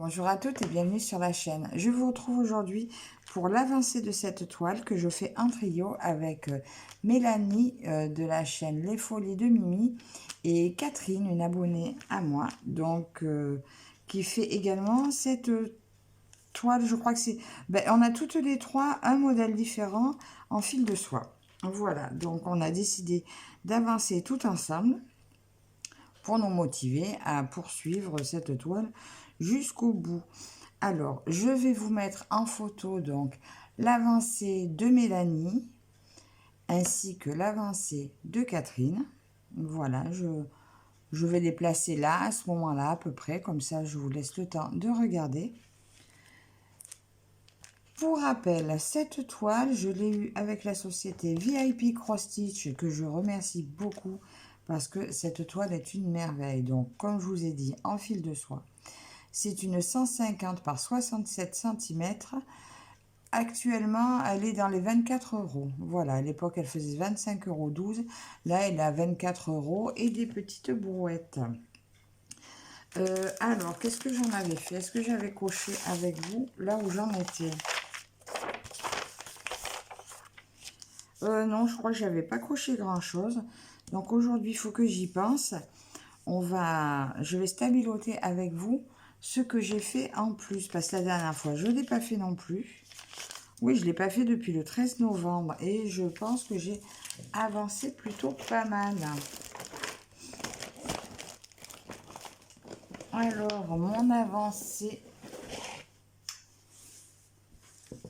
Bonjour à toutes et bienvenue sur la chaîne. Je vous retrouve aujourd'hui pour l'avancée de cette toile que je fais en trio avec Mélanie de la chaîne Les Folies de Mimi et Catherine, une abonnée à moi, donc qui fait également cette toile. Je crois que c'est... on a toutes les trois un modèle différent en fil de soie. Voilà, donc on a décidé d'avancer tout ensemble pour nous motiver à poursuivre cette toile jusqu'au bout. Alors, je vais vous mettre en photo donc l'avancée de Mélanie ainsi que l'avancée de Catherine. Voilà, je vais les placer là, à ce moment-là à peu près, comme ça je vous laisse le temps de regarder. Pour rappel, cette toile, je l'ai eue avec la société VIP Cross Stitch, que je remercie beaucoup parce que cette toile est une merveille. Donc, comme je vous ai dit, en fil de soie. C'est une 150 par 67 cm. Actuellement, elle est dans les 24 €. Voilà, à l'époque, elle faisait 25,12 €. Là, elle est à 24 € et des petites brouettes. Alors, qu'est-ce que j'en avais fait? Est-ce que j'avais coché avec vous là où j'en étais? Non, je crois que j'avais pas coché grand-chose. Donc aujourd'hui, il faut que j'y pense. Je vais stabiloter avec vous ce que j'ai fait en plus. Parce que la dernière fois, je ne l'ai pas fait non plus. Oui, je ne l'ai pas fait depuis le 13 novembre. Et je pense que j'ai avancé plutôt pas mal. Alors, mon avancée.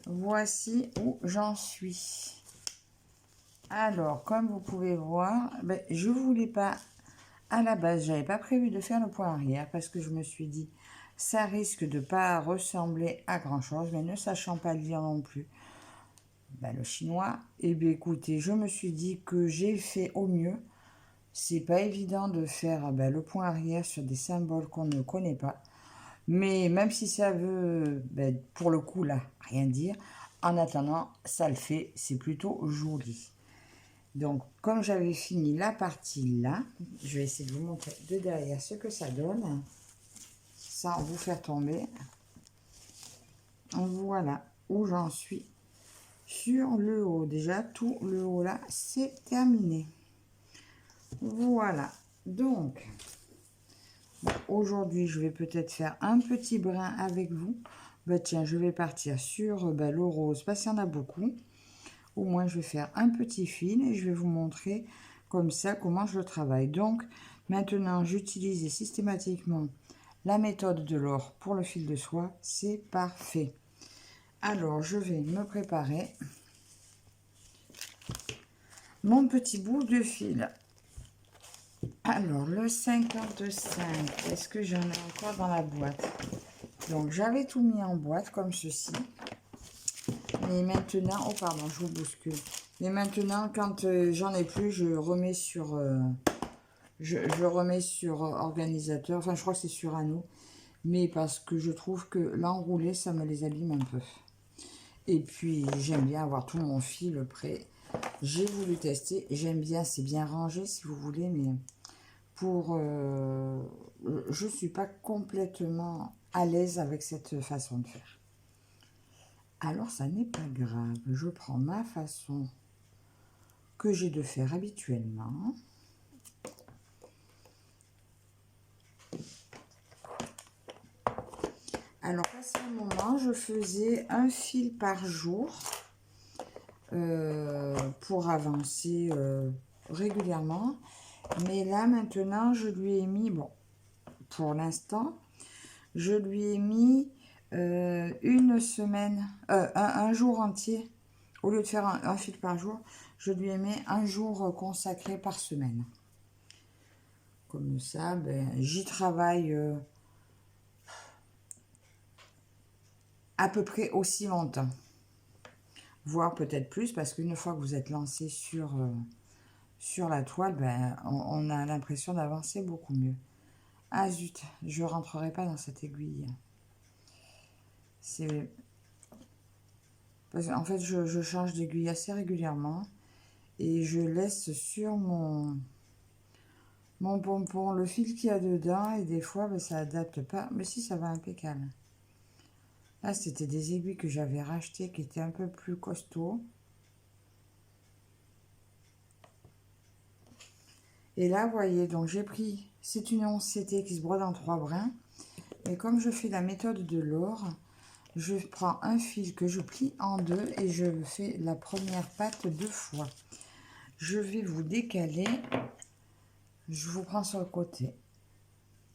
Voici où j'en suis. Alors, comme vous pouvez voir, je ne voulais pas, à la base, j'avais pas prévu de faire le point arrière parce que je me suis dit, ça risque de pas ressembler à grand chose, mais ne sachant pas lire non plus le chinois, et bien écoutez, je me suis dit que j'ai fait au mieux. C'est pas évident de faire le point arrière sur des symboles qu'on ne connaît pas, mais même si ça veut, pour le coup là, rien dire, en attendant, ça le fait, c'est plutôt joli. Donc, comme j'avais fini la partie là, je vais essayer de vous montrer de derrière ce que ça donne, sans vous faire tomber. Voilà où j'en suis sur le haut. Déjà, tout le haut là, c'est terminé. Voilà. Donc, aujourd'hui, je vais peut-être faire un petit brin avec vous. Tiens, je vais partir sur le rose, parce qu'il y en a beaucoup. Au moins, je vais faire un petit fil et je vais vous montrer comme ça comment je le travaille. Donc, maintenant, j'utilise systématiquement la méthode de l'or pour le fil de soie. C'est parfait. Alors, je vais me préparer mon petit bout de fil. Alors, le 55, est-ce que j'en ai encore dans la boîte? Donc, j'avais tout mis en boîte comme ceci. Mais maintenant, oh pardon, je vous bouscule. Mais maintenant, quand j'en ai plus, je remets sur, je remets sur organisateur. Enfin, je crois que c'est sur anneau. Mais parce que je trouve que l'enrouler, ça me les abîme un peu. Et puis, j'aime bien avoir tout mon fil prêt. J'ai voulu tester. J'aime bien, c'est bien rangé si vous voulez. Mais pour... je ne suis pas complètement à l'aise avec cette façon de faire. Alors, ça n'est pas grave. Je prends ma façon que j'ai de faire habituellement. Alors, passé un moment, je faisais un fil par jour pour avancer régulièrement. Mais là, maintenant, je lui ai mis, bon, pour l'instant, je lui ai mis une semaine, un jour entier. Au lieu de faire un fil par jour, je lui ai mis un jour consacré par semaine. Comme ça, j'y travaille à peu près aussi longtemps. Voire peut-être plus, parce qu'une fois que vous êtes lancé sur la toile, on a l'impression d'avancer beaucoup mieux. Ah zut, je ne rentrerai pas dans cette aiguille. En fait, je change d'aiguille assez régulièrement. Et je laisse sur mon pompon le fil qu'il y a dedans. Et des fois, ça n'adapte pas. Mais si, ça va impeccable. Là, c'était des aiguilles que j'avais rachetées qui étaient un peu plus costauds. Et là, vous voyez, donc j'ai pris, c'est une 11 CT qui se brode en 3 brins. Et comme je fais la méthode de l'or, je prends un fil que je plie en deux et je fais la première patte 2 fois. Je vais vous décaler. Je vous prends sur le côté.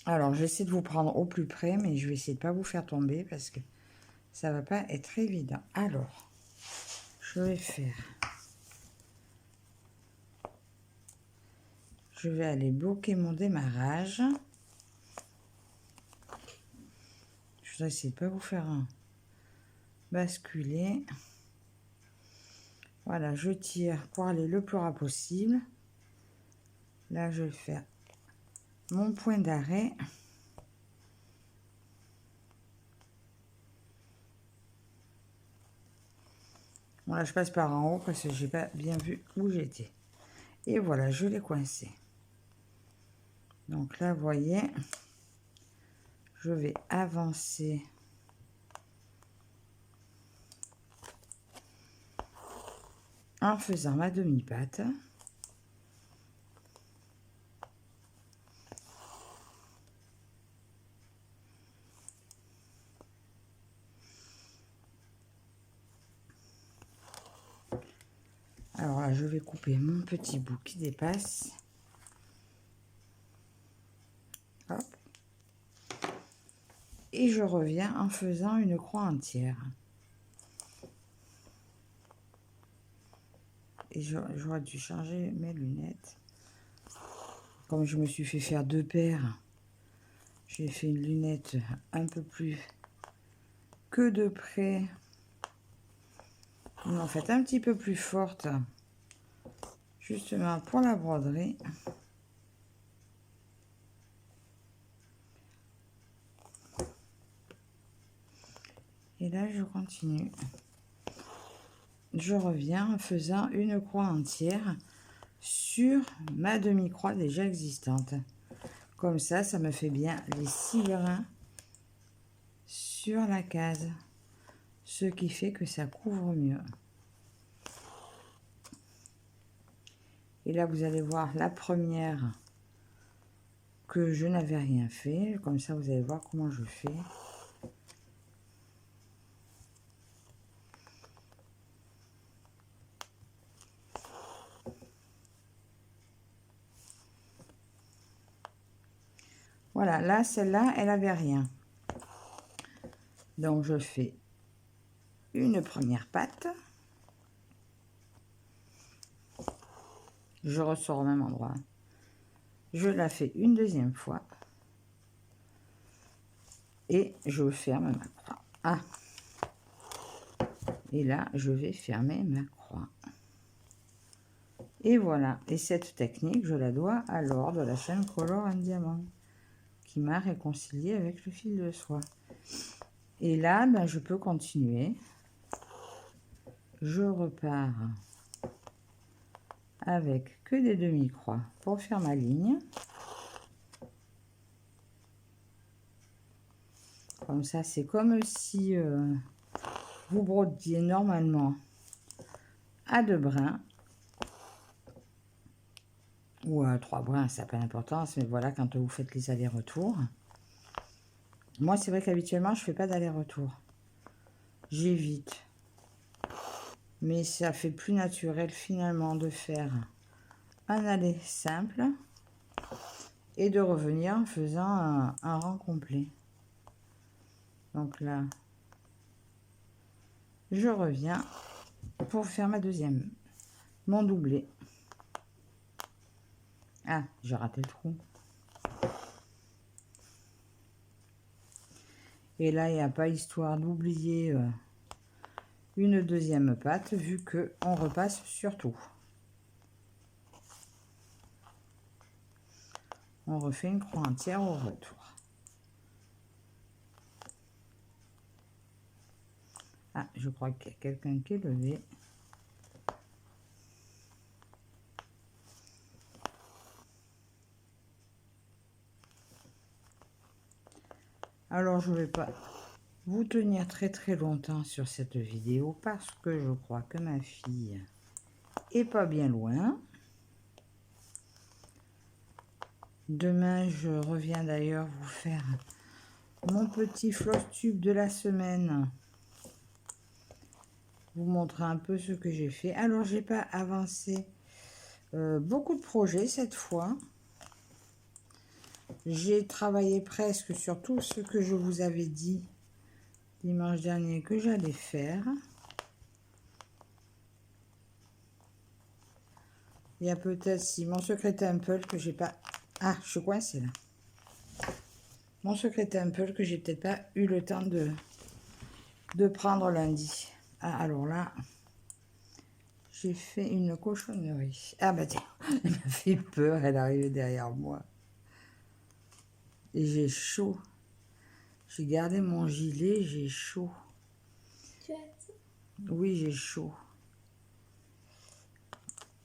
Alors, j'essaie de vous prendre au plus près, mais je vais essayer de ne pas vous faire tomber parce que ça va pas être évident. Alors, je vais faire... Je vais aller bloquer mon démarrage. Je vais essayer de ne pas vous faire basculer. Voilà, je tire pour aller le plus ras possible. Là, je vais faire mon point d'arrêt. Bon, là, je passe par en haut parce que j'ai pas bien vu où j'étais. Et voilà, je l'ai coincé. Donc là, vous voyez, je vais avancer en faisant ma demi-patte. Alors là, je vais couper mon petit bout qui dépasse. Hop. Et je reviens en faisant une croix entière. Et j'aurais dû changer mes lunettes. Comme je me suis fait faire 2 paires, j'ai fait une lunette un peu plus que de près. Mais en fait un petit peu plus forte. Justement pour la broderie. Et là, je continue. Je reviens en faisant une croix entière sur ma demi-croix déjà existante. Comme ça, ça me fait bien les 6 brins sur la case. Ce qui fait que ça couvre mieux. Et là, vous allez voir la première que je n'avais rien fait. Comme ça, vous allez voir comment je fais. Voilà, là, celle-là, elle avait rien. Donc, je fais une première patte. Je ressors au même endroit. Je la fais une deuxième fois. Et je ferme ma croix. Ah! Et là, je vais fermer ma croix. Et voilà. Et cette technique, je la dois à Laure de la chaîne Color and Diamond, qui m'a réconcilié avec le fil de soie. Et là, ben, je peux continuer. Je repars avec que des demi-croix pour faire ma ligne. Comme ça, c'est comme si vous brodiez normalement à 2 brins. Ou à 3 brins, ça n'a pas d'importance, mais voilà, quand vous faites les allers-retours. Moi, c'est vrai qu'habituellement, je ne fais pas d'aller-retour. J'évite. Mais ça fait plus naturel, finalement, de faire un aller simple et de revenir en faisant un rang complet. Donc là, je reviens pour faire ma deuxième, mon doublé. Ah, j'ai raté le trou. Et là, il n'y a pas histoire d'oublier une deuxième patte, vu que on repasse sur tout. On refait une croix entière au retour. Ah, je crois qu'il y a quelqu'un qui est levé. Alors, je vais pas vous tenir très très longtemps sur cette vidéo parce que je crois que ma fille est pas bien loin. Demain, je reviens d'ailleurs vous faire mon petit floss tube de la semaine. Vous montrer un peu ce que j'ai fait. Alors, j'ai pas avancé beaucoup de projets cette fois. J'ai travaillé presque sur tout ce que je vous avais dit dimanche dernier que j'allais faire. Il y a peut-être si mon secret temple que j'ai pas... Ah, je suis coincée là. Mon secret temple que j'ai peut-être pas eu le temps de prendre lundi. Ah, alors là, j'ai fait une cochonnerie. Ah bah tiens, elle m'a fait peur, elle arrivait derrière moi. Et j'ai chaud. J'ai gardé mon gilet, j'ai chaud. Tu as ça? Oui, j'ai chaud.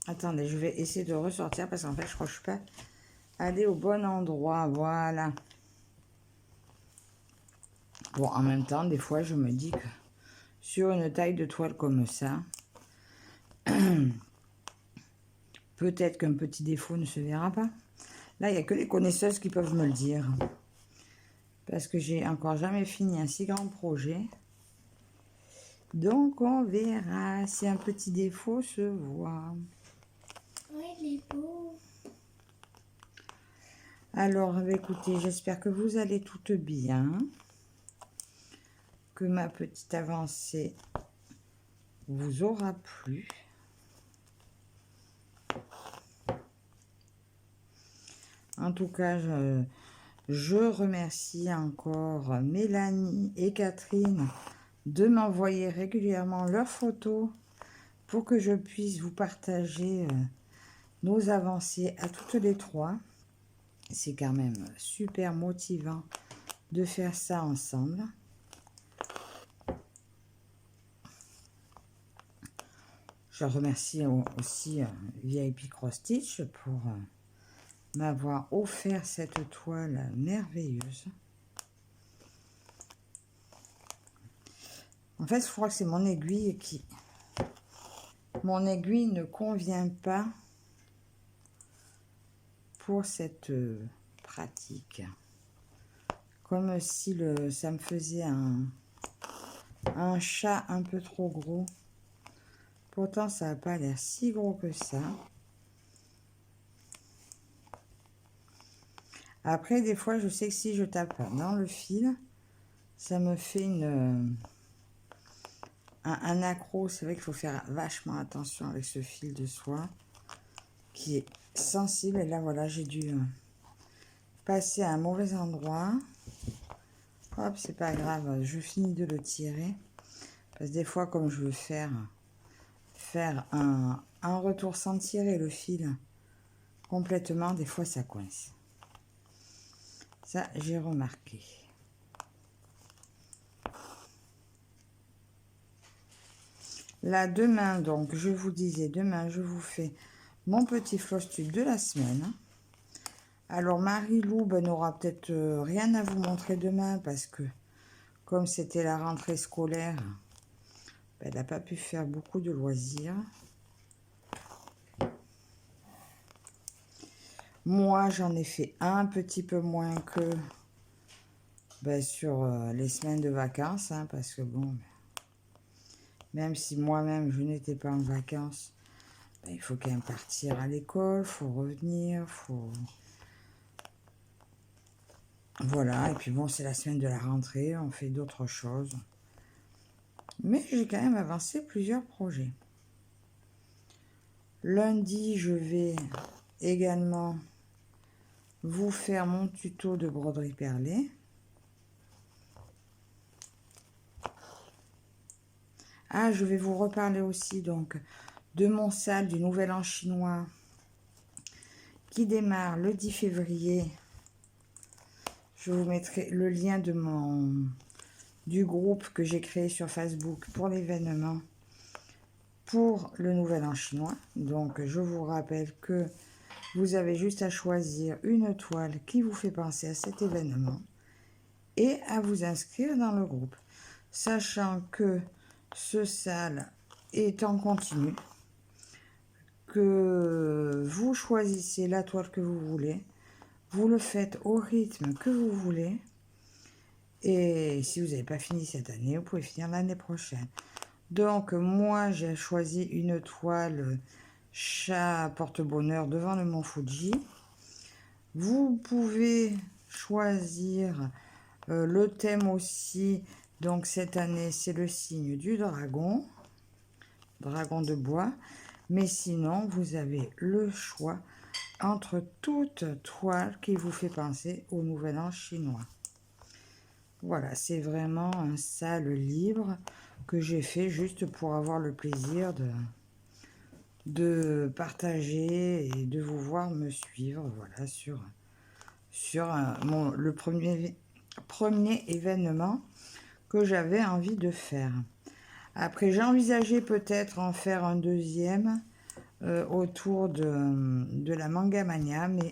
Attendez, je vais essayer de ressortir parce qu'en fait, je crois que je suis pas allée au bon endroit. Voilà. Bon, en même temps, des fois, je me dis que sur une taille de toile comme ça, peut-être qu'un petit défaut ne se verra pas. Là, il n'y a que les connaisseuses qui peuvent me le dire. Parce que j'ai encore jamais fini un si grand projet. Donc, on verra si un petit défaut se voit. Oui, il est beau. Alors, écoutez, j'espère que vous allez toutes bien. Que ma petite avancée vous aura plu. En tout cas, je remercie encore Mélanie et Catherine de m'envoyer régulièrement leurs photos pour que je puisse vous partager nos avancées à toutes les trois. C'est quand même super motivant de faire ça ensemble. Je remercie aussi VIP Cross Stitch pour m'avoir offert cette toile merveilleuse. En fait, je crois que c'est mon aiguille qui... Mon aiguille ne convient pas pour cette pratique. Comme si ça me faisait un chat un peu trop gros. Pourtant, ça n'a pas l'air si gros que ça. Après, des fois, je sais que si je tape dans le fil, ça me fait un accro. C'est vrai qu'il faut faire vachement attention avec ce fil de soie qui est sensible. Et là, voilà, j'ai dû passer à un mauvais endroit. Hop, c'est pas grave, je finis de le tirer. Parce que des fois, comme je veux faire un retour sans tirer le fil complètement, des fois, ça coince. Ça, j'ai remarqué. Là, demain, donc, je vous disais, demain, je vous fais mon petit floss tube de la semaine. Alors, Marie-Lou n'aura peut-être rien à vous montrer demain parce que, comme c'était la rentrée scolaire, elle n'a pas pu faire beaucoup de loisirs. Moi, j'en ai fait un petit peu moins que sur les semaines de vacances, hein, parce que bon, même si moi-même je n'étais pas en vacances, il faut quand même partir à l'école, il faut revenir, voilà, et puis bon, c'est la semaine de la rentrée, on fait d'autres choses. Mais j'ai quand même avancé plusieurs projets. Lundi, je vais également vous faire mon tuto de broderie perlée. Ah, je vais vous reparler aussi donc de mon sale du Nouvel An chinois qui démarre le 10 février. Je vous mettrai le lien du groupe que j'ai créé sur Facebook pour l'événement pour le Nouvel An chinois. Donc, je vous rappelle que vous avez juste à choisir une toile qui vous fait penser à cet événement et à vous inscrire dans le groupe. sachant que ce sale est en continu, que vous choisissez la toile que vous voulez, vous le faites au rythme que vous voulez, et si vous n'avez pas fini cette année, vous pouvez finir l'année prochaine. Donc moi j'ai choisi une toile chat porte-bonheur devant le mont Fuji. Vous pouvez choisir le thème aussi. Donc cette année c'est le signe du dragon, dragon de bois. Mais sinon vous avez le choix entre toute toile qui vous fait penser au nouvel an chinois. Voilà, c'est vraiment un sale libre que j'ai fait juste pour avoir le plaisir de partager et de vous voir me suivre, voilà, sur le premier événement que j'avais envie de faire. Après, j'ai envisagé peut-être en faire un deuxième autour de la Manga Mania, mais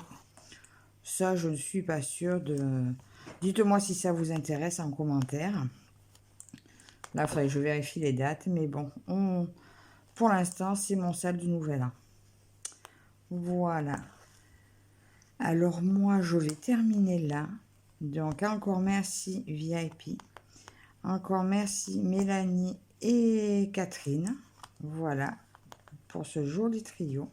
ça, je ne suis pas sûre de... Dites-moi si ça vous intéresse en commentaire. Là, il faudrait que je vérifie les dates, mais bon, pour l'instant, c'est mon sale du nouvel an. Voilà. Alors, moi, je vais terminer là. Donc, encore merci VIP. Encore merci Mélanie et Catherine. Voilà, pour ce joli trio.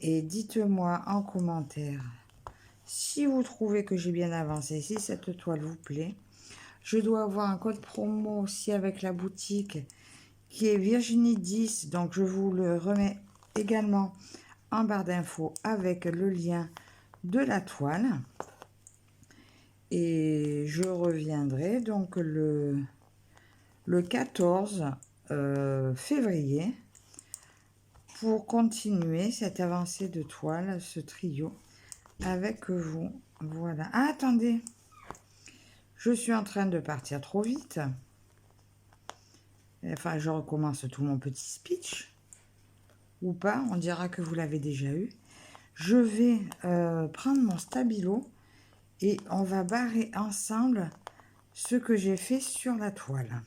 Et dites-moi en commentaire si vous trouvez que j'ai bien avancé, si cette toile vous plaît. Je dois avoir un code promo aussi avec la boutique qui est Virginie 10. Donc, je vous le remets également en barre d'infos avec le lien de la toile. Et je reviendrai donc le 14 février pour continuer cette avancée de toile, ce trio avec vous. Voilà. Ah, attendez, je suis en train de partir trop vite. Enfin, je recommence tout mon petit speech. Ou pas, on dira que vous l'avez déjà eu. Je vais prendre mon stabilo et on va barrer ensemble ce que j'ai fait sur la toile.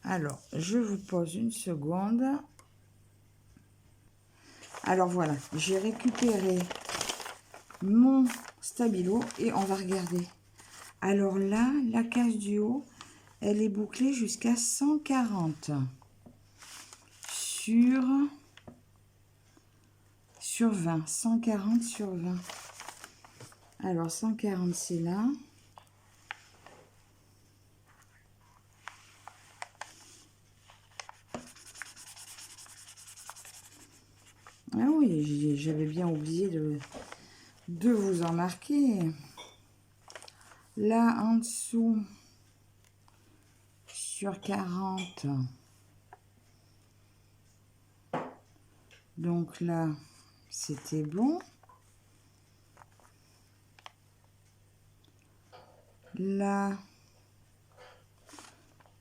Alors, je vous pose une seconde. Alors voilà, j'ai récupéré mon stabilo et on va regarder. Alors là, la case du haut, elle est bouclée jusqu'à 140 sur 20. 140 sur 20. Alors 140, c'est là. Ah oui, j'avais bien oublié de vous en marquer. Là, en dessous, sur 40. Donc là, c'était bon. Là,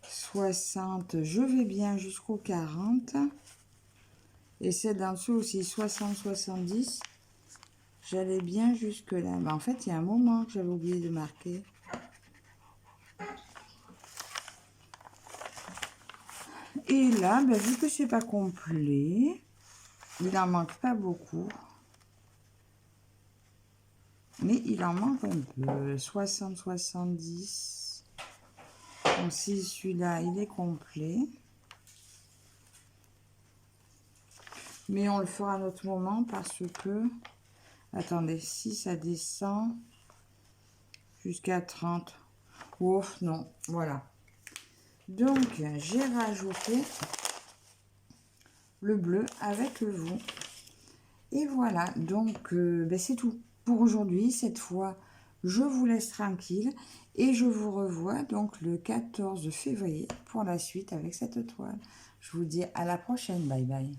60, je vais bien jusqu'au 40. Et celle d'en dessous aussi, 60-70. J'allais bien jusque là. Mais en fait, il y a un moment que j'avais oublié de marquer. Et là, ben, vu que c'est pas complet, il en manque pas beaucoup. Mais il en manque un peu. 60-70. Donc si celui-là, il est complet. Mais on le fera à un autre moment parce que... Attendez, si ça descend jusqu'à 30. Ouf, non, voilà. Donc, j'ai rajouté le bleu avec le vous. Et voilà, donc ben c'est tout pour aujourd'hui. Cette fois, je vous laisse tranquille et je vous revois donc le 14 février pour la suite avec cette toile. Je vous dis à la prochaine, bye bye.